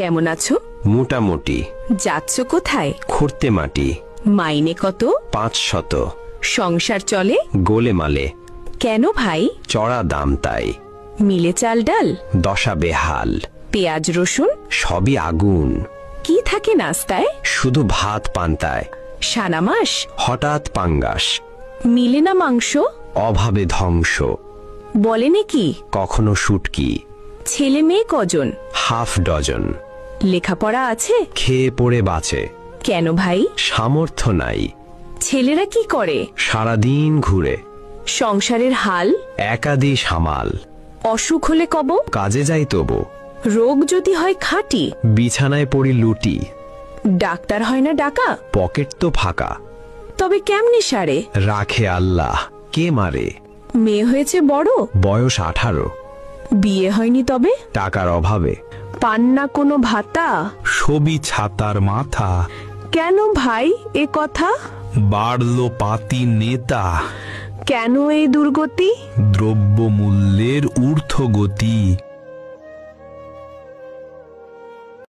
কেমন আছো? মোটামুটি। যাচ্ছ কোথায়? খুঁড়তে মাটি। মাইনে কত? 500। সংসার চলে গোলেমালে। কেন ভাই? চড়া দাম তাই। মিলে চাল ডাল? দশা বেহাল। পেঁয়াজ রসুন? সবই আগুন। কি থাকে নাস্তায়? শুধু ভাত পান্তায়। সানা মাস? হঠাৎ পাঙ্গাস। মিলে না মাংস? অভাবে ধ্বংস। বলে নাকি? কখনো শুটকি। ছেলে মেয়ে কজন? Half dozen. লেখাপড়া আছে? খেয়ে পড়ে বাঁচে। কেন ভাই? সামর্থ্য নাই। ছেলেরা কি করে? সারাদিন ঘুরে। সংসারের হাল? একাদি সামাল। অসুখ হলে কব? কাজে যাই তবু। রোগ যদি হয় খাঁটি? বিছানায় পড়ি লুটি। ডাক্তার হয় না ডাকা? পকেট তো ফাঁকা। তবে কেমনে সারে? রাখে আল্লাহ, কে মারে? মেয়ে হয়েছে বড়? বয়স 18। বিয়ে হয়নি তবে? টাকার অভাবে। পান না কোনো ভাতা? ছবি ছাতার মাথা। কেন ভাই এ কথা? বাড়লো পাতি নেতা। কেন এই দুর্গতি? দ্রব্যমূল্যের ঊর্ধ্বগতি।